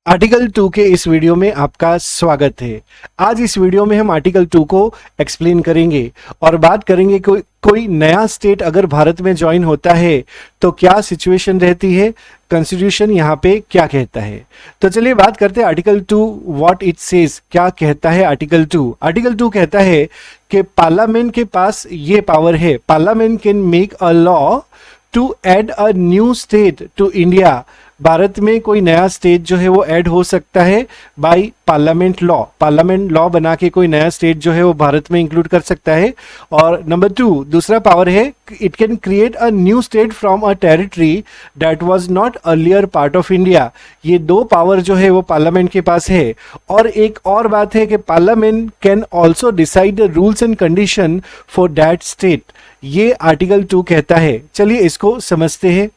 Article 2 के इस video में आपका स्वागत है। आज इस वीडियो में हम आर्टिकल 2 को एक्सप्लेन करेंगे और बात करेंगे कोई नया स्टेट अगर भारत में ज्वाइन होता है तो क्या सिचुएशन रहती है, कॉन्स्टिट्यूशन यहाँ पे क्या कहता है। तो चलिए बात करते हैं आर्टिकल 2 व्हाट इट सेज, क्या कहता है आर्टिकल 2। आर्टिकल 2 कहता है कि पार्लियामेंट के पास ये पावर है, parliament can make a law to add a new state to India. Bharat में कोई नया स्टेट जो है वो ऐड हो सकता है by parliament law. Parliament law बना के कोई नया स्टेट जो है वो भारत में इंक्लूड कर सकता है। और नंबर 2 दूसरा पावर है, it can create a new state from a territory that was not earlier part of India. ये दो पावर जो है वो पार्लियामेंट के पास है। और एक और बात है कि parliament can also decide the rules and condition for that state. ये आर्टिकल 2 कहता है। चलिए इसको समझते हैं।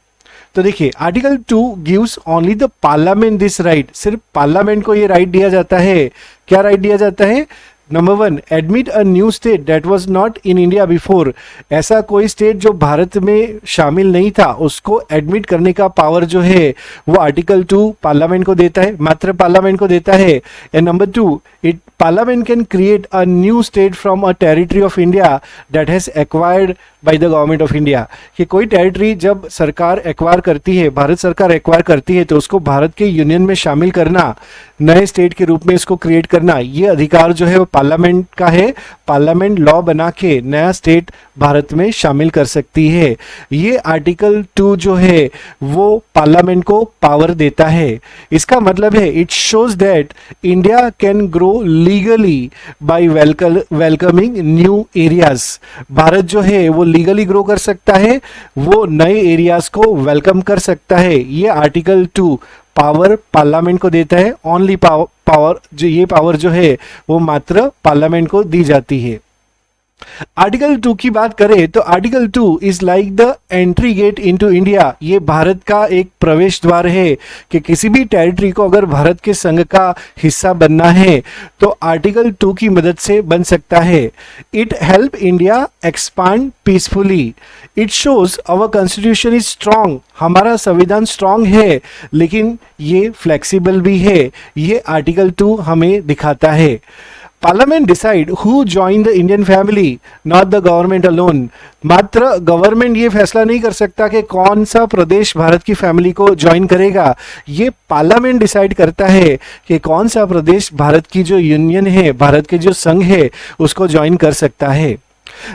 तो देखिए article 2 gives only the parliament this right, सिर्फ पार्लियामेंट को ये राइट दिया जाता है। क्या राइट दिया जाता है? Number 1, admit a new state that was not in India before. ऐसा कोई स्टेट जो भारत में शामिल नहीं था उसको एडमिट करने का पावर जो है वो आर्टिकल 2 पार्लियामेंट को देता है, मात्र पार्लियामेंट को देता है। And number 2, it parliament can create a new state from a territory of India that has acquired by the government of India. कि कोई टेरिटरी जब सरकार एक्वायर करती है, भारत सरकार एक्वायर करती है, तो उसको भारत के यूनियन में शामिल करना, नए स्टेट के रूप में इसको क्रिएट करना, ये अधिकार जो है वो पार्लियामेंट का है। पार्लियामेंट लॉ बना के नया स्टेट भारत में शामिल कर सकती है। ये आर्टिकल 2 जो है वो पार्लियामेंट को पावर देता है। इसका मतलब है it shows that India can grow legally by welcoming new areas. Bharat जो है वो लीगली ग्रो कर सकता है, वो नए एरियाज को वेलकम कर सकता है। ये आर्टिकल 2 पावर पार्लियामेंट को देता है। ओनली पावर जो ये पावर जो है वो मात्र पार्लियामेंट को दी जाती है। आर्टिकल 2 की बात करें तो article 2 is like the entry get into India. ये भारत का एक प्रवेश द्वार है कि किसी भी टेरिटरी को अगर भारत के संघ का हिस्सा बनना है तो आर्टिकल 2 की मदद से बन सकता है। It help India expand peacefully. It shows our constitution is strong. हमारा संविधान स्ट्रांग है लेकिन ये फ्लेक्सिबल भी है। ये आर्टिकल 2 हमें दिखाता है। Parliament decide who join the Indian family, not the government alone. मात्र गवर्नमेंट ये फैसला नहीं कर सकता कि कौन सा प्रदेश भारत की फैमिली को ज्वाइन करेगा। ये पार्लियामेंट डिसाइड करता है कि कौन सा प्रदेश भारत की जो यूनियन है, भारत के जो संघ है, उसको ज्वाइन कर सकता है।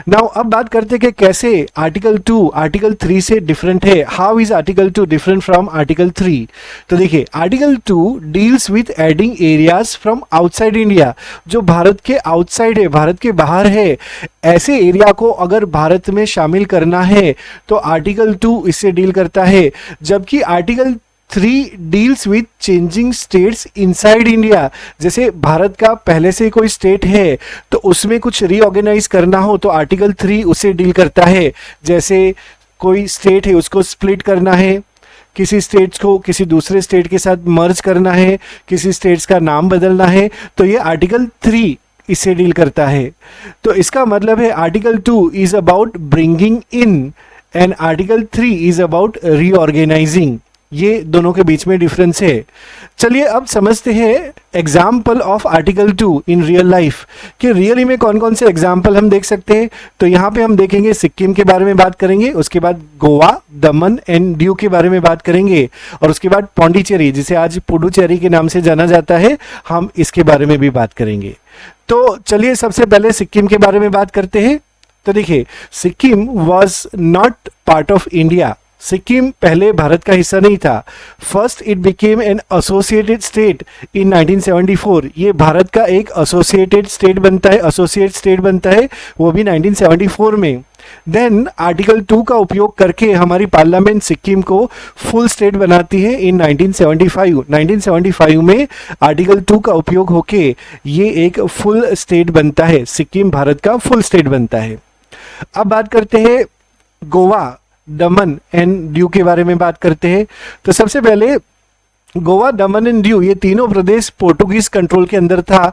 नाउ अब बात करते हैं कि कैसे आर्टिकल 2 आर्टिकल 3 से डिफरेंट है। How is article 2 different from article 3? तो देखिए article 2 deals with adding areas from outside India. जो भारत के आउटसाइड है, भारत के बाहर है, ऐसे एरिया को अगर भारत में शामिल करना है तो आर्टिकल 2 इससे डील करता है। जबकि article 3 deals with changing states inside India. जैसे भारत का पहले से कोई स्टेट है तो उसमें कुछ रीऑर्गेनाइज करना हो तो आर्टिकल 3 उससे डील करता है। जैसे कोई स्टेट है उसको स्प्लिट करना है, किसी स्टेट्स को किसी दूसरे स्टेट के साथ मर्ज करना है, किसी स्टेट्स का नाम बदलना है, तो ये आर्टिकल 3 इससे डील करता है। तो इसका मतलब है article 2 is about bringing in and article 3 is about reorganising. ये दोनों के बीच में डिफरेंस है। चलिए अब समझते हैं example of article 2 in real life कि रियली में कौन कौन से एग्जाम्पल हम देख सकते हैं। तो यहाँ पे हम देखेंगे सिक्किम के बारे में बात करेंगे, उसके बाद गोवा, दमन एंड दीव के बारे में बात करेंगे, और उसके बाद पौंडीचेरी जिसे आज पुडुचेरी के नाम से जाना जाता है, हम इसके बारे में भी बात करेंगे। तो चलिए सबसे पहले सिक्किम के बारे में बात करते हैं। तो देखिए Sikkim was not part of India. Sikkim पहले भारत का हिस्सा नहीं था। First it became an associated state in 1974। ये भारत का एक एसोसिएटेड स्टेट बनता है, एसोसिएट स्टेट बनता है, वो भी 1974 में। देन आर्टिकल 2 का उपयोग करके हमारी पार्लियामेंट सिक्किम को फुल स्टेट बनाती है इन 1975। 1975 में आर्टिकल 2 का उपयोग होके ये एक फुल स्टेट बनता है, सिक्किम भारत का फुल स्टेट बनता है। अब बात करते हैं गोवा, दमन एंड दीव के बारे में बात करते हैं। तो सबसे पहले गोवा, दमन एंड दीव ये तीनों प्रदेश पोर्टुगीज कंट्रोल के अंदर था।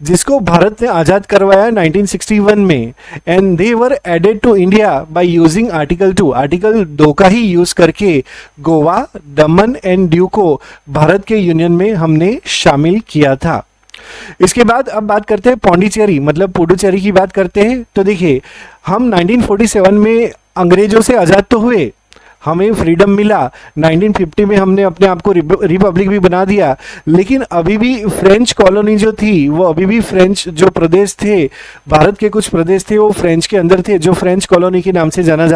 जिसको भारत ने आजाद करवाया 1961 में, and they were added to India by using article 2। Article 2 का ही यूज करके गोवा, दमन एंड दीव को भारत के यूनियन में हमने शामिल किया था। इसके बाद अब बात करते हैं पौंडीचेरी मतलब पुडुचेरी की बात करते हैं। तो देखिए, हम 1947 में अंग्रेजों से आज़ाद तो हुए, हमें फ्रीडम मिला, 1950 में हमने अपने आप को रिपब्लिक भी बना दिया, लेकिन अभी भी फ्रेंच कॉलोनी जो थी वो अभी भी फ्रेंच जो प्रदेश थे, भारत के कुछ प्रदेश थे वो फ्रेंच के अंदर थे, जो फ्रेंच कॉलोनी के नाम से जाने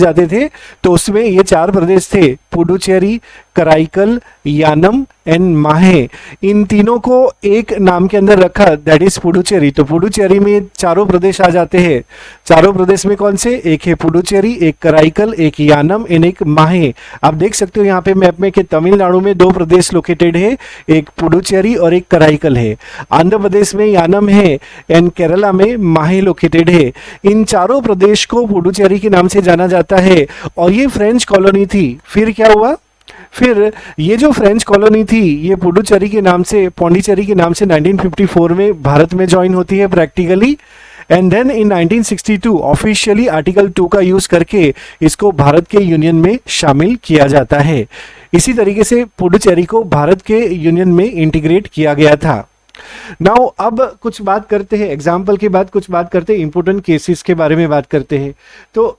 जाते थे। तो उसमें ये 4 प्रदेश थे, पुडुचेरी, कराईकल, यानम एंड माहे। इन तीनों को एक नाम के अंदर रखा, दैट इज पुडुचेरी। तो पुडुचेरी में चारों प्रदेश आ जाते हैं। चारों प्रदेश में कौन से? एक है पुडुचेरी, एक कराईकल, एक यानम एंड एक माहे। आप देख सकते हो यहाँ पे मैप में कि तमिलनाडु में 2 प्रदेश लोकेटेड है, एक पुडुचेरी और एक कराईकल है। आंध्र प्रदेश में यानम है एंड केरला में माहे लोकेटेड है। इन चारों प्रदेश को पुडुचेरी के नाम से जाना जाता है और ये फ्रेंच कॉलोनी थी। फिर क्या हुआ? फिर ये जो फ्रेंच कॉलोनी थी ये पुडुचेरी के नाम से, पौंडीचेरी के नाम से 1954 में भारत में ज्वाइन होती है practically, and then in 1962 officially article 2 का यूज करके इसको भारत के यूनियन में शामिल किया जाता है। इसी तरीके से पुडुचेरी को भारत के यूनियन में इंटीग्रेट किया गया था। नाउ अब कुछ बात करते हैं एग्जाम्पल के बाद, कुछ बात करते हैं इंपोर्टेंट केसेस के बारे में बात करते हैं। तो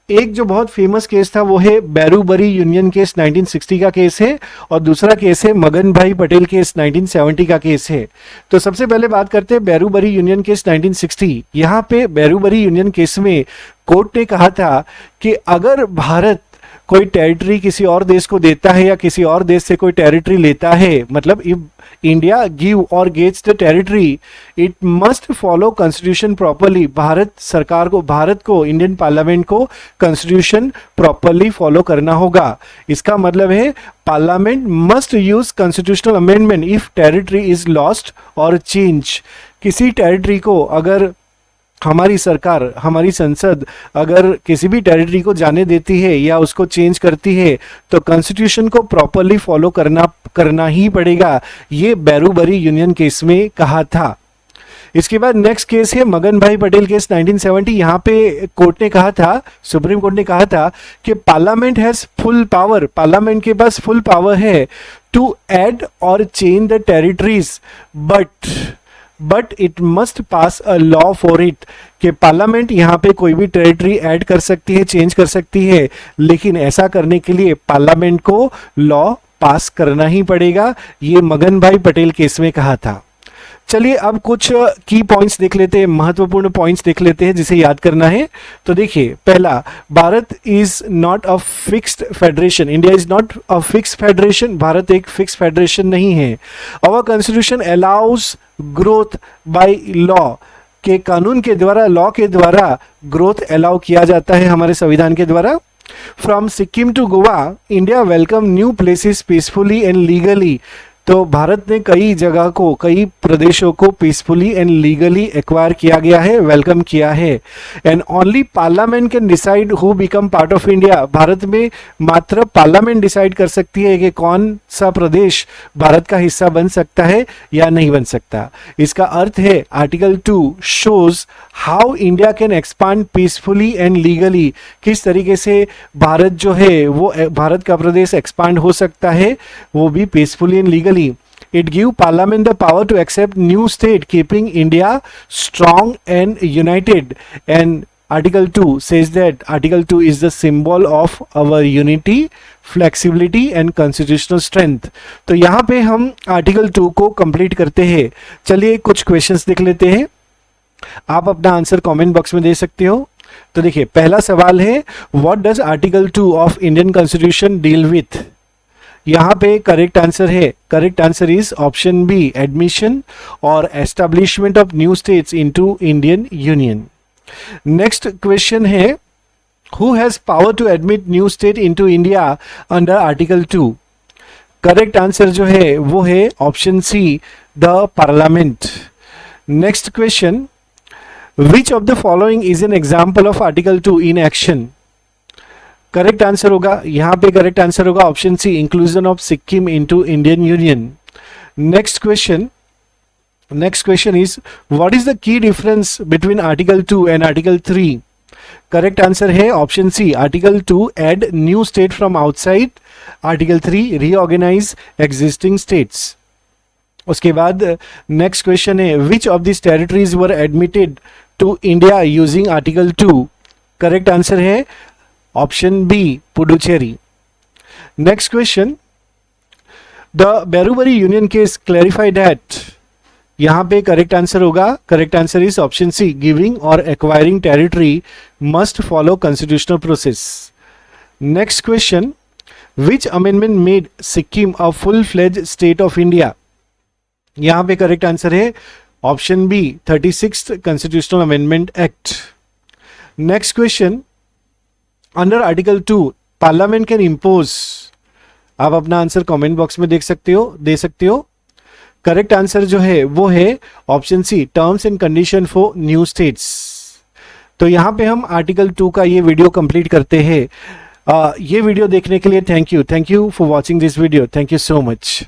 एक जो बहुत फेमस केस था वो है बैरूबरी यूनियन केस, 1960 का केस है, और दूसरा केस है मगन भाई पटेल केस, 1970 का केस है। तो सबसे पहले बात करते हैं बैरूबरी यूनियन केस 1960। यहाँ पे बैरूबरी यूनियन केस में कोर्ट ने कहा था कि अगर भारत कोई टेरिटरी किसी और देश को देता है या किसी और देश से कोई टेरिटरी लेता है, मतलब if India give or gets the territory, it must follow constitution properly. Bharat सरकार को, भारत को, इंडियन पार्लियामेंट को कॉन्स्टिट्यूशन प्रॉपरली फॉलो करना होगा। इसका मतलब है parliament must use constitutional amendment if territory is lost or change. किसी टेरिटरी को अगर हमारी सरकार, हमारी संसद अगर किसी भी टेरिटरी को जाने देती है या उसको चेंज करती है तो कॉन्स्टिट्यूशन को प्रॉपरली फॉलो करना ही पड़ेगा। ये बैरूबरी यूनियन केस में कहा था। इसके बाद नेक्स्ट केस है मगन भाई पटेल केस 1970। यहाँ पे कोर्ट ने कहा था, सुप्रीम कोर्ट ने कहा था कि parliament has full power, parliament के पास फुल पावर है टू ऐड और change the territories, but it must pass a law for it. कि पार्लियामेंट यहाँ पे कोई भी टेरिटरी ऐड कर सकती है, चेंज कर सकती है, लेकिन ऐसा करने के लिए पार्लियामेंट को लॉ पास करना ही पड़ेगा। ये मगन भाई पटेल केस में कहा था। चलिए अब कुछ की पॉइंट्स देख लेते हैं, महत्वपूर्ण पॉइंट्स देख लेते हैं जिसे याद करना है। तो देखिए, पहला, Bharat is not a fixed federation, India is not a fixed federation, Bharat एक फिक्स फेडरेशन नहीं है। Our constitution allows growth by law, के कानून के द्वारा, लॉ के द्वारा ग्रोथ अलाउ किया जाता है हमारे संविधान के द्वारा। From Sikkim to Goa, India welcome new places peacefully and legally. तो भारत ने कई जगह को, कई प्रदेशों को पीसफुली एंड लीगली एक्वायर किया गया है, वेलकम किया है। And only parliament can decide who become part of India, Bharat में मात्र पार्लियामेंट डिसाइड कर सकती है कि कौन सा प्रदेश भारत का हिस्सा बन सकता है या नहीं बन सकता। इसका अर्थ है article 2 shows how India can expand peacefully and legally, किस तरीके से भारत जो है वो, भारत का प्रदेश एक्सपांड हो सकता है वो भी peacefully and legally. It give Parliament the power to accept new state, keeping India strong and united. And Article 2 says that Article 2 is the symbol of our unity, flexibility and constitutional strength. तो यहाँ पे हम Article 2 को complete करते हैं। चलिए कुछ questions देख लेते हैं, आप अपना आंसर कमेंट बॉक्स में दे सकते हो। तो देखिए, पहला सवाल है, What does Article 2 of Indian Constitution deal with? यहाँ पे करेक्ट आंसर है, correct answer is option B, admission और establishment of new states into Indian union. Next question है, who has power to admit new state into India under article 2? Correct answer जो है वो है option C, the parliament. Next question, which of the following is an example of article 2 in action? Correct answer होगा, यहां पे correct answer होगा option C, inclusion of Sikkim into Indian union. Next question, Next question is, what is the key difference between Article 2 and Article 3? Correct answer है option C, article 2 add new state from outside, article 3 reorganise existing states. उसके बाद next question है, which of this territories were admitted to India using article 2? Correct answer है option B, Puducherry. Next question, the Berubari union case clarify that, यहां पे correct answer होगा, correct answer is option C, giving और acquiring territory must follow constitutional process. Next question, which amendment made Sikkim a full fledge state of India? यहां पे correct answer है option B, 36th constitutional amendment act. Next question, under article 2 parliament can impose, आप अपना answer comment box में दे सकते हो। Correct answer जो है वो है option C, terms and condition for new states. तो यहां पे हम आर्टिकल 2 का ये वीडियो कंप्लीट करते हैं। ये वीडियो देखने के लिए thank you for watching this video, thank you so much.